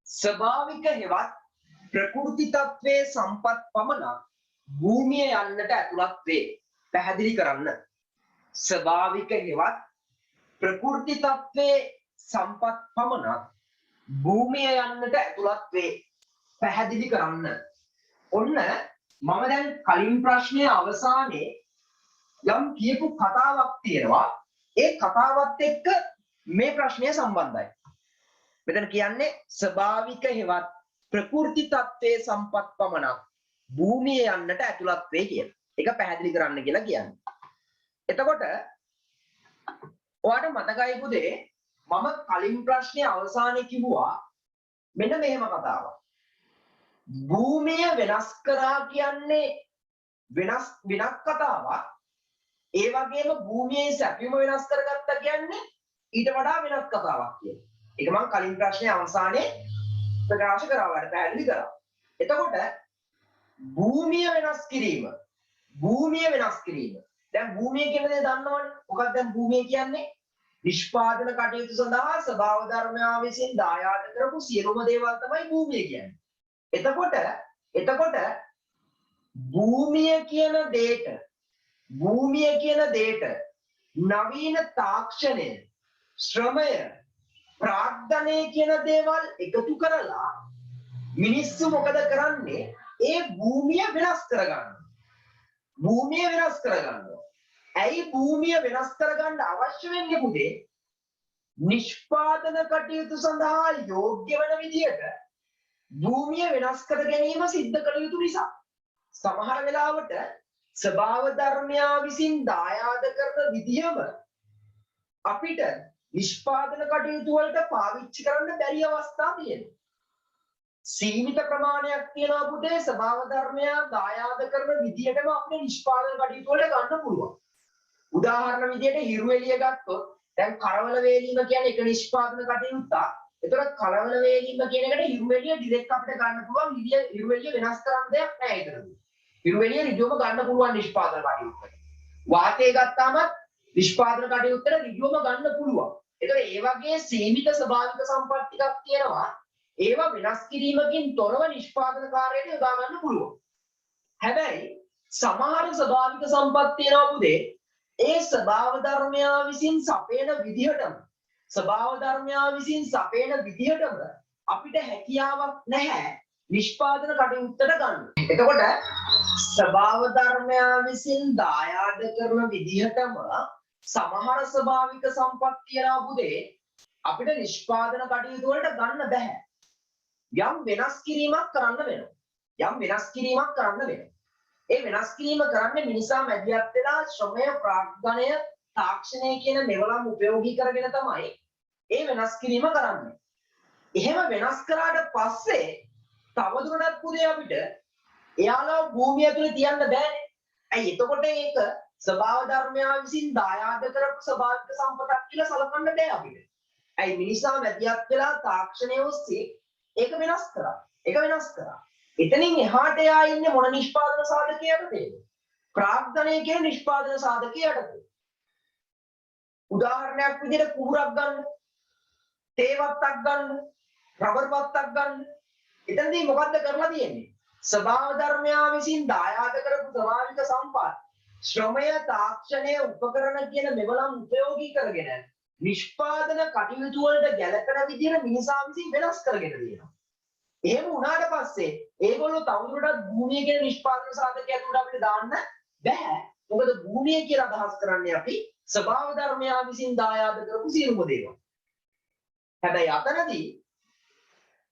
ස්වභාවික හෙවත් ප්‍රකෘති තත්වයේ සම්පත් පමණක් භූමිය යන්නට ඇතුළත් වේ. පැහැදිලි කරන්න. ස්වභාවික හෙවත් ප්‍රකෘති තත්වයේ සම්පත් පමණක් භූමිය යන්නට ඇතුළත් වේ. පැහැදිලි කරන්න. ඔන්න මම දැන් කලින් ප්‍රශ්නයේ අවසානයේ යම් කියපු කතාවක් තියෙනවා. ඒ කතාවත් එක්ක මේ ප්‍රශ්නය සම්බන්ධයි. මෙතන කියන්නේ ස්වභාවික හෙවත් ප්‍රකෘති තත්ත්වයේ සම්පත් පමණක් භූමිය යන්නට ඇතුළත් වේ කියන එක පැහැදිලි කරන්න කියලා කියන්නේ. එතකොට ඔයාලට මතකයි පුතේ මම කලින් ප්‍රශ්නයේ අවසානයේ කිව්වා මෙන්න මෙහෙම කතාවක්. භූමිය වෙනස් කරා කියන්නේ වෙනස් කතාවක්. ඒ වගේම භූමියේ සැපීම වෙනස් කරගත්තා කියන්නේ ඊට වඩා වෙනස් කතාවක් කියලා. ඒක මම කලින් ප්‍රශ්නයේ අවසානයේ ප්‍රකාශ කරා වඩ පැහැදිලි කරා. එතකොට භූමිය වෙනස් කිරීම. දැන් භූමිය කියන දේ දන්නවනේ. මොකක්ද දැන් භූමිය කියන්නේ? නිෂ්පාදන කටයුතු සඳහා ස්වභාව ධර්මයා විසින් දායාද කරපු සියලුම දේවල් තමයි භූමිය කියන්නේ. එතකොට භූමිය කියන දේට නවීන තාක්ෂණය, ශ්‍රමය, ප්‍රාග්ධනය කියන දේවල් එකතු කරලා මිනිස්සු මොකද කරන්නේ? ඒ භූමිය වෙනස් කරගන්නවා. ඇයි භූමිය වෙනස් කරගන්න අවශ්‍ය වෙන්නේ පුතේ? නිෂ්පාදන කටයුතු සඳහා යෝග්‍ය වන විදියට භූමිය වෙනස් කර ගැනීම සිද්ධ කළ යුතු නිසා. සමහර වෙලාවට ස්වභාව ධර්මයා විසින් දායාද කරන විදියම අපිට නිෂ්පාදන කටයුතු වලට පාවිච්චි කරන්න බැරි අවස්ථා තියෙනවා. සීමිත ප්‍රමාණයක් තියෙනවා පුතේ ස්වභාව ධර්මයා දායාද කරන විදියටම අපේ නිෂ්පාදන කටයුතු වලට ගන්න පුළුවන්. උදාහරණ විදියට හිරු එළිය ගත්තොත් දැන් කරවල වේලීම කියන්නේ එක නිෂ්පාදන කටයුත්තක්. ඒතර කරවල වේලීම කියන එකට හිරු එළිය ඩිරෙක්ට් අපිට ගන්න පුළුවන්. හිරු එළිය වෙනස් කරන්න දෙයක් නැහැ ඒතරද. හිරු එළිය ඍජුවම ගන්න පුළුවන් නිෂ්පාදන කටයුත්තට. වාතය ගත්තාම නිෂ්පාදන කටයුත්තට ඍජුවම ගන්න පුළුවන්. ඒතර ඒ වගේ සීමිත ස්වභාවික සම්පත් ටිකක් තියෙනවා. ඒවා වෙනස් කිරීමකින් තොරව නිෂ්පාදන කාර්යයට යොදා ගන්න පුළුවන්. හැබැයි සමහර ස්වභාවික සම්පත් තියෙනවා පුතේ. ඒ ස්වභාව ධර්මයා විසින් සපේන විදිහටම අපිට හැකියාවක් නැහැ නිෂ්පාදන කටයුත්තට ගන්න. එතකොට ස්වභාව ධර්මයා විසින් දායාද කරන විදිහටම සමහර ස්වභාවික සම්පත් තියෙනවා පුතේ. අපිට නිෂ්පාදන කටයුතු වලට ගන්න බෑ. යම් වෙනස් කිරීමක් කරන්න වෙනවා. ඒ වෙනස් කිරීම කරන්නේ මිනිසා මැදිහත් වෙලා ශ්‍රමය, ප්‍රාග්ධනය, තාක්ෂණය කියන මෙවලම් උපයෝගී කරගෙන තමයි ඒ වෙනස් කිරීම කරන්නේ. එහෙම වෙනස් කරාට පස්සේ තවදුරටත් පුතේ අපිට එයාලා භූමිය තුල තියන්න බෑනේ. ඇයි? එතකොට ඒක ස්වභාව ධර්මයා විසින් දායාද කරපු ස්වභාවික සම්පතක් කියලා සලකන්න බෑ අපිට. ඇයි? මිනිසා මැදිහත් වෙලා තාක්ෂණය ඔස්සේ ඒක වෙනස් කරා. එතනින් එහාට යා ඉන්නේ මොන නිෂ්පාදන සාධකයකටද? ප්‍රාග්ධනය කියන නිෂ්පාදන සාධකයකටද? උදාහරණයක් විදිහට කුහුරක් ගන්න, තේ වත්තක් ගන්න, රබර් වත්තක් ගන්න. එතනදී මොකද්ද කරලා තියෙන්නේ? ස්වභාව ධර්මයා විසින් දායාද කරපු ස්වභාවික සම්පත්, ශ්‍රමය, තාක්ෂණය, උපකරණ කියන මෙවලම් උපයෝගී කරගෙන නිෂ්පාදන කටයුතු වලට ගැලපෙන විදිහට මිනිසා විසින් වෙනස් කරගෙන තියෙනවා. එහෙම වුණාට පස්සේ ඒගොල්ලෝ තවදුරටත් භූමිය කියන නිෂ්පාදන සාධකයක් උඩ අපිට දාන්න බෑ. මොකද භූමිය කියලා අදහස් කරන්නේ අපි ස්වභාව ධර්මයා විසින් දායාද කරපු සියලුම දේවල්. හැබැයි අතනදී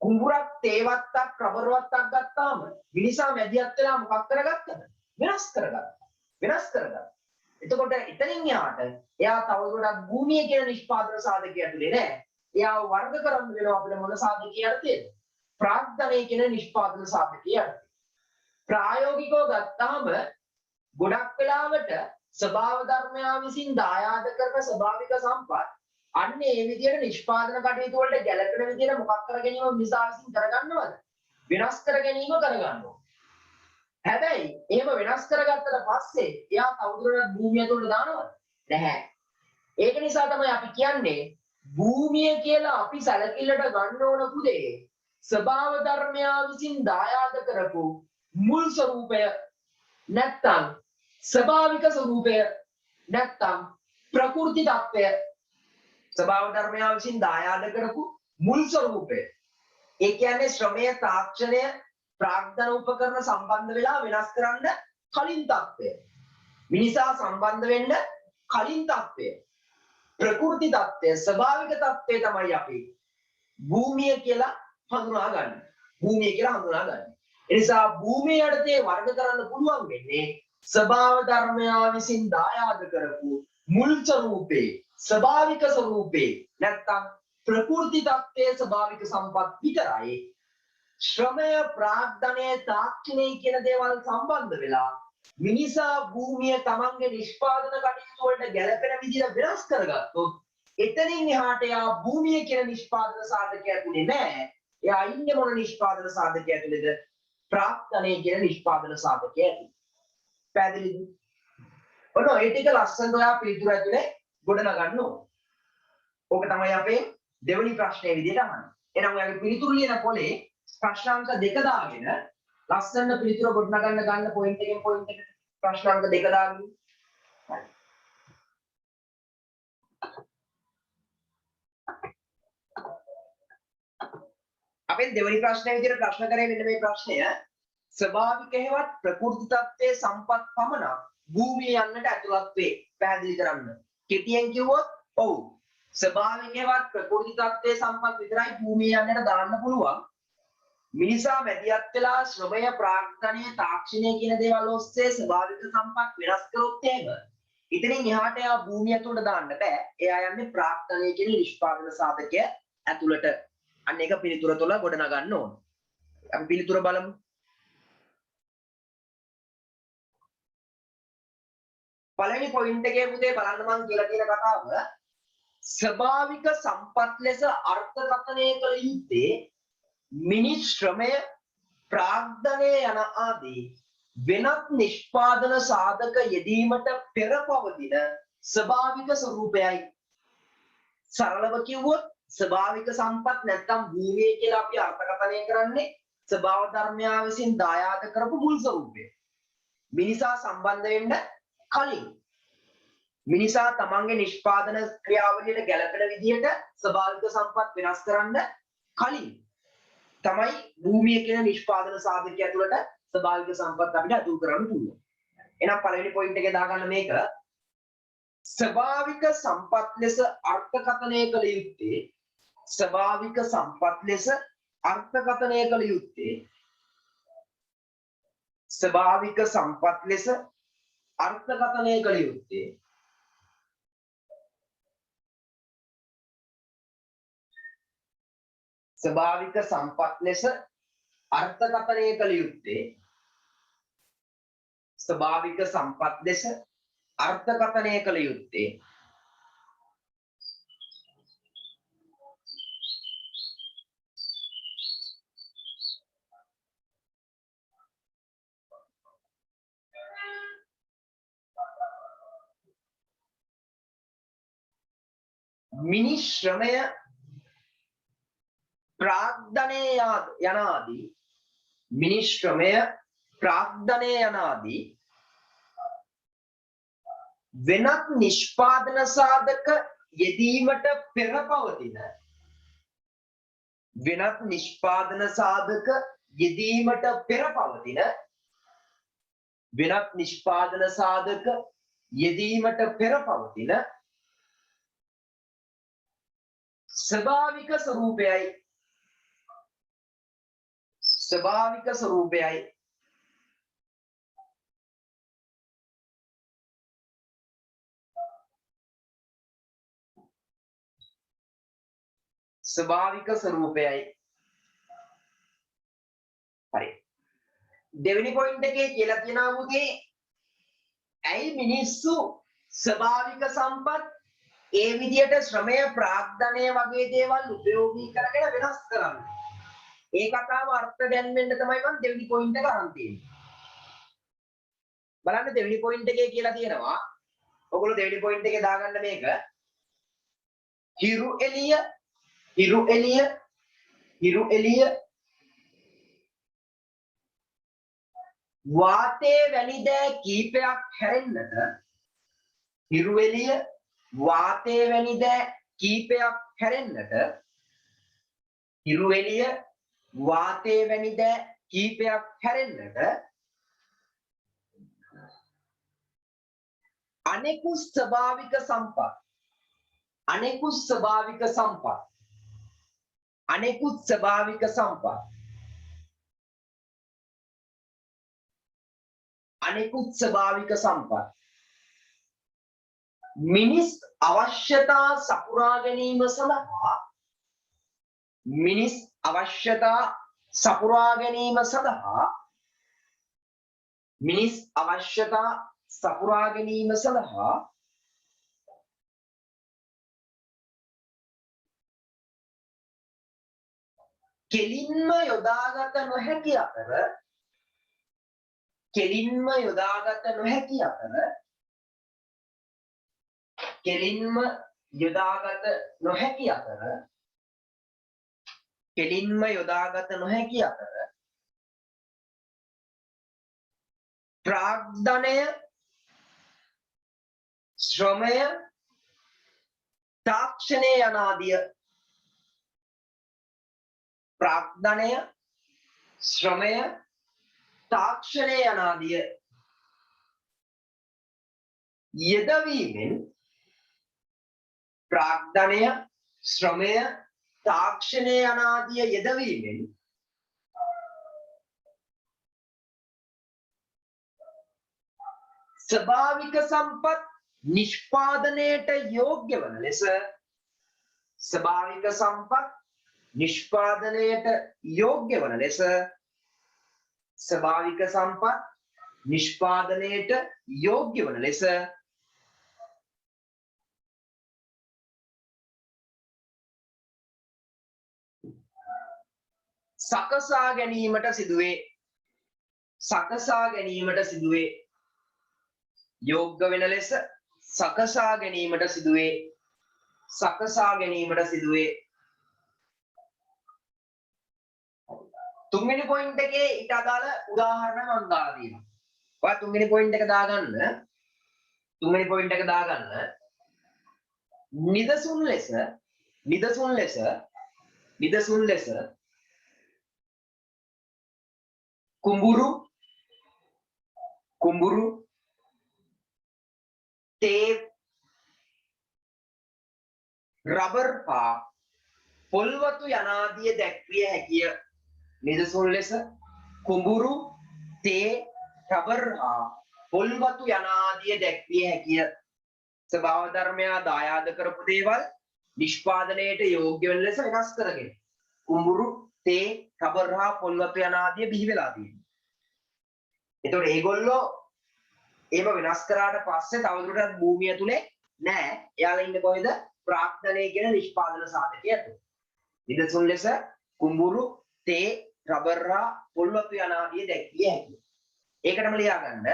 කුඹුරක්, තේ වත්තක්, රබර් වත්තක් ගත්තාම මිනිසා මැදිහත් වෙලා මොකක් කරගත්තද? වෙනස් කරගත්තා. එතකොට එතනින් යාට එයා තවදුරටත් භූමිය කියන නිෂ්පාදන සාධකය ඇතුලේ නෑ. එයාව වර්ග කරන්න වෙනවා අපිට මොන සාධකයකටද? ප්‍රාග්ධනය කියන නිෂ්පාදන සාධකයට. ප්‍රායෝගිකව ගත්තාම ගොඩක් වෙලාවට ස්වභාව ධර්මයා විසින් දායාද කරන ස්වභාවික සම්පත් අන්න ඒ විදිහට නිෂ්පාදන කටයුතු වලට ගැළපෙන විදිහට මොකක් කර ගැනීම මිනිසා විසින් කරගන්නවද? වෙනස් කර ගැනීම කරගන්නවා. හැබැයි එහෙම වෙනස් කරගත්තට පස්සේ එයා තවදුරටත් භූමිය තුල දානවද? නැහැ. ඒක නිසා තමයි අපි කියන්නේ භූමිය කියලා අපි සැලකිල්ලට ගන්න ඕන පුදේ ස්වභාව ධර්මයා විසින් දායාද කරපු මුල් ස්වરૂපය නැත්තම් ස්වභාවික ස්වરૂපය නැත්තම් ප්‍රකෘති தත්වය ස්වභාව ධර්මයා විසින් දායාද කරපු මුල් ස්වરૂපය. ඒ කියන්නේ ශ්‍රමය තාක්ෂණය ප්‍රාග්ධන උපකරණ සම්බන්ධ වෙලා වෙනස් කරන්න කලින් தත්වය. මිනිසා සම්බන්ධ වෙන්න කලින් தත්වය. ප්‍රකෘති தත්වය ස්වභාවික தත්වය තමයි අපි භූමිය කියලා හඳුනාගන්නේ. භූමිය කියලා හඳුනාගන්නේ. ඒ නිසා භූමිය යටතේ වර්ග කරන්න පුළුවන් වෙන්නේ ස්වභාව ධර්මයා විසින් දායාද කරපු මුල් ස්වરૂපේ ස්වභාවික ස්වરૂපේ නැත්තම් ප්‍රකෘති தත්ත්වයේ ස්වභාවික සම්පත් විතරයි. ශ්‍රමය ප්‍රාග්ධනය තාක්ෂණය කියන දේවල් සම්බන්ධ වෙලා මිනිසා භූමිය තමන්ගේ නිෂ්පාදන කටයුතු වලට ගැළපෙන විදිහට වෙනස් කරගත්තොත් එතනින් එහාට යා භූමිය කියන නිෂ්පාදන සාධකය ඇතුලේ නැහැ. එයා ඉන්නේ මොන නිෂ්පාදන සාධකය ඇතුලේද? ප්‍රාග්ධනය කියන නිෂ්පාදන සාධකය ඇතුලේ. පැහැදිලිද? ඔන්න ඒ ටික ලස්සනට ඔයා පිළිතුර ඇතුලේ ගොඩනගන්න ඕන. ඕක තමයි අපේ දෙවෙනි ප්‍රශ්නේ විදිහට අහන්නේ. එහෙනම් ඔයාගේ පිළිතුරු ලියන පොලේ ප්‍රශ්නාංක 2 දාගෙන ලස්සන පිළිතුර ගොඩනගන්න ගන්න පොයින්ට් එකෙන් පොයින්ට් එකට ප්‍රශ්නාංක 2 දාගෙන. හරි. අපේ දෙවෙනි ප්‍රශ්නේ විදිහට ප්‍රශ්න කරේ මෙන්න මේ ප්‍රශ්නය. ස්වභාවික හේවත් ප්‍රකෘති තත්ත්වයේ සම්පත් පමණක් භූමිය යන්නට ඇතුළත් වේ. පැහැදිලි කරන්න. කෙටියෙන් කිව්වොත් ඔව්. ස්වභාවික හේවත් ප්‍රකෘති තත්ත්වයේ සම්පත් විතරයි භූමිය යන්නට දාන්න පුළුවන්. මිනිසා මැදිහත් වෙලා ශ්‍රමය ප්‍රාග්ධනය තාක්ෂණය කියන දේවල් ඔස්සේ ස්වභාවික සම්පත් වෙනස් කරොත් එහෙම ඉතින් එහාට යා භූමිය ඇතුළට දාන්න බෑ. එයා යන්නේ ප්‍රාග්ධනය කියන නිෂ්පාදන සාධකය ඇතුළට. අන්න ඒක පිළිතුර තුළ ගොඩ නගන්න ඕන. අපි පිළිතුර බලමු. පළවෙනි පොයින්ට් එකේ පුතේ බලන්න මම කියලා තියෙන කතාව ස්වභාවික සම්පත් ලෙස අර්ථකථනය කළ යුත්තේ මිනිස් ශ්‍රමය ප්‍රාග්ධනය යන ආදී වෙනත් නිෂ්පාදන සාධක යෙදීමට පෙර පවතින ස්වභාවික ස්වરૂපයයි. සරලව කිව්වොත් ස්වභාවික සම්පත් නැත්නම් භූමිය කියලා අපි අර්ථකථනය කරන්නේ ස්වභාව ධර්මයා විසින් දායාද කරපු මුල් ස්වરૂපය. මිනිසා සම්බන්ධ වෙන්න කලින් මිනිසා තමන්ගේ නිෂ්පාදන ක්‍රියාවලියට ගැළපෙන විදිහට ස්වභාවික සම්පත් වෙනස් කරන්න කලින් තමයි භූමිය කියන නිෂ්පාදන සාධකය ඇතුළට ස්වභාවික සම්පත් අපිට අතුල් කරන්න පුළුවන්. එහෙනම් පළවෙනි පොයින්ට් එකේ දාගන්න මේක ස්වභාවික සම්පත් ලෙස අර්ථකථනය කළ යුත්තේ ස්වභාවික සම්පත් ලෙස අර්ථකථනය කළ යුත්තේ ස්වභාවික සම්පත් ලෙස අර්ථකථනය කළ යුත්තේ ස්වභාවික සම්පත් ලෙස අර්ථකථනය කළ යුත්තේ ස්වභාවික සම්පත් ලෙස අර්ථකථනය කළ යුත්තේ මිනිස් ශ්‍රමය ප්‍රාග්ධනය යන ආදී මිනිස් ශ්‍රමය ප්‍රාග්ධනය යන ආදී වෙනත් නිෂ්පාදන සාධක යෙදීමට පෙර පවතින වෙනත් නිෂ්පාදන සාධක යෙදීමට පෙර පවතින වෙනත් නිෂ්පාදන සාධක යෙදීමට පෙර පවතින ස්වභාවික ස්වરૂපයයි ස්වභාවික ස්වરૂපයයි ස්වභාවික ස්වરૂපයයි. හරි. දෙවෙනි පොයින්ට් එකේ කියලා තියෙනවා මුගේ ඇයි මිනිස්සු ස්වභාවික සම්පත් ඒ විදියට ශ්‍රමය ප්‍රාග්ධනය වගේ දේවල් උපයෝගී කරගෙන වෙනස් කරන්න. ඒ කතාව අර්ථ දැන්වෙන්න තමයි මම දෙවෙනි පොයින්ට් එක අරන් තියෙන්නේ. බලන්න දෙවෙනි පොයින්ට් එකේ කියලා තියෙනවා. ඔයගොල්ලෝ දෙවෙනි පොයින්ට් එකේ දාගන්න මේක. හිරු එළිය වාතයේ වැනි දෑ කීපයක් හැරෙන්නට හිරු එළිය වාතයේ වැනි දෑ කීපයක් හැරෙන්නට හිරු එළිය වාතයේ වැනි දෑ කීපයක් හැරෙන්නට අනෙකුත් ස්වභාවික සම්පත් මිනිස් අවශ්‍යතා සපුරා ගැනීම සඳහා කෙලින්ම යොදාගත නොහැකි අතර ප්‍රාග්ධනය ශ්‍රමය තාක්ෂණය යනාදිය යෙදවීමෙන් ස්වභාවික සම්පත් නිෂ්පාදනයට යෝග්‍ය වන ලෙස සකසා ගැනීමට සිදුවේ. යෝග්‍ය වෙන ලෙස සකසා ගැනීමට සිදුවේ. තුන්වෙනි පොයින්ට් එකේ ඊට අදාළ උදාහරණ මම දාලා තියෙනවා. ඔයා තුන්වෙනි පොයින්ට් එක දාගන්න. නිදසුන් ලෙස කුඹුරු තේප් රබර් පා පොල්වතු යනාදිය දැක්විය හැකිය. නිදසුන් ලෙස කුඹුරු තේ රබර් හා පොල්වතු යනාදිය දැක්විය හැකිය. ස්වභාව ධර්මයා දායාද කරපු දේවල් නිෂ්පාදනයට යෝග්‍ය වෙන ලෙස වෙනස් කරගෙන කුඹුරු තේ රබර් හා පොල්වතු යනාදිය බිහි වෙලා තියෙනවා. එතකොට ඒගොල්ලෝ ඒව වෙනස් කරාට පස්සේ තවදුරටත් භූමිය තුලේ නෑ. එයාලා ඉන්නේ කොහෙද? ප්‍රාග්ධනය කියන නිෂ්පාදන සාධකය ඇතුළේ. නිදසුන් ලෙස කුඹුරු තේ රබර් හා පොල්වතු යනාදිය දැක්විය හැකියි. ඒකටම ලියා ගන්න.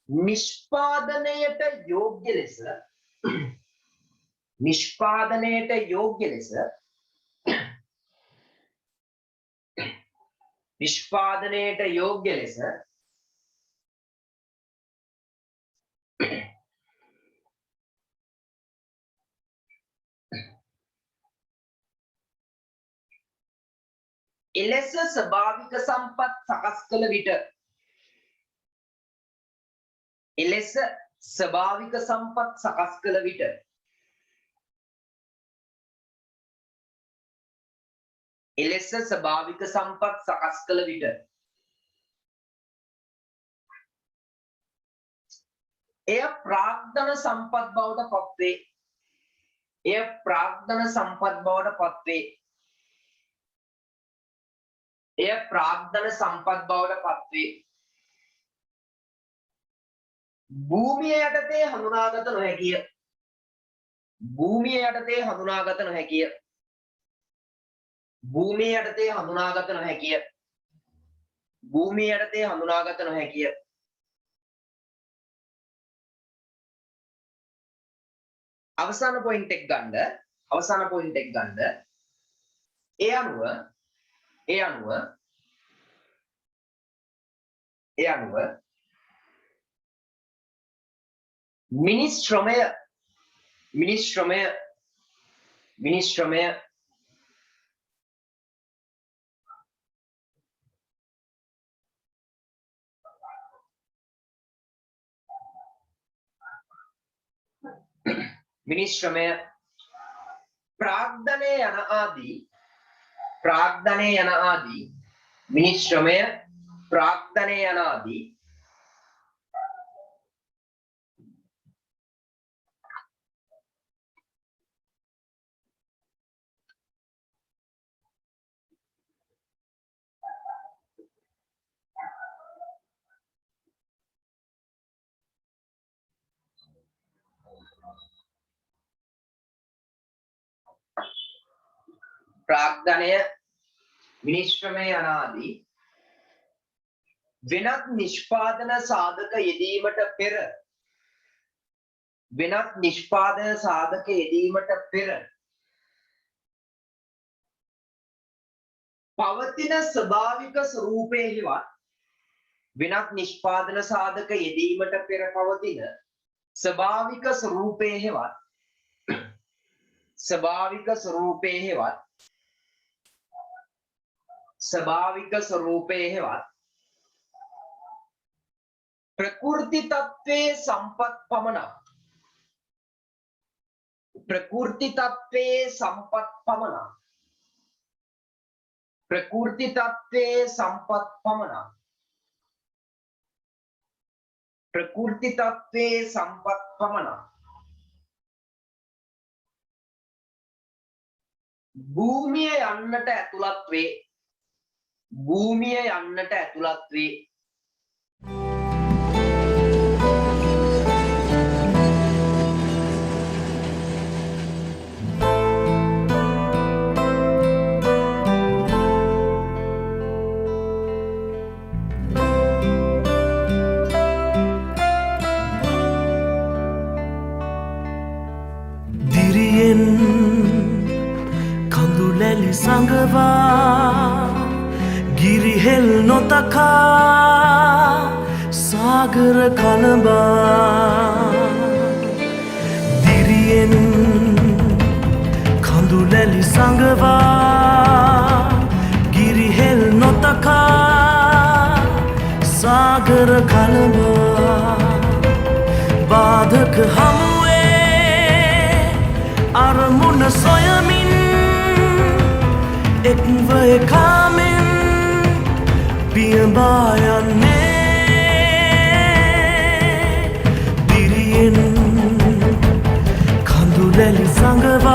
නිෂ්පාදනයට යෝග්‍ය ලෙස එලෙස ස්වභාවික සම්පත් සකස් කළ විට එය ප්‍රාග්ධන සම්පත් බවට පත්වේ. භූමිය යටතේ හඳුනාගත නොහැකිය. භූමිය යටතේ හඳුනාගත නොහැකිය. භූමිය යටතේ හඳුනාගත නොහැකිය. භූමිය යටතේ හඳුනාගත නොහැකිය. අවසාන පොයින්ට් එක ගන්න. අවසාන පොයින්ට් එක ගන්න. ඒ අනුව මිනිස් ශ්‍රමය ප්‍රාග්ධනය යන ආදී මිනිස් ශ්‍රමය ප්‍රාග්ධනය යන ආදී ප්‍රාග්ධනය මිනිස් ශ්‍රමය යන ආදී වෙනත් නිෂ්පාදන සාධක යෙදීමට පෙර පවතින ස්වභාවික ස්වරූපයේ හෙවත් වෙනත් නිෂ්පාදන සාධක යෙදීමට පෙර පවතින ස්වභාවික ස්වරූපයේ හෙවත් ප්‍රකෘති තත්ත්වයේ සම්පත් පමණක් භූමිය යන්නට ඇතුළත් වේ. දිරියෙන් කඳුලැලි සඟවා ගිරිහෙල් නොතකා සාගර කලඹා දිරියෙන් කඳුලැලි සඟවා ගිරිහෙල් නොතකා සාගර කලඹා බාධක හමුවේ අරමුණ සොයමින් එක්ව එකාමෙන් පියඹා යන්නේ දිරියෙන් කඳුලැලි සඟවා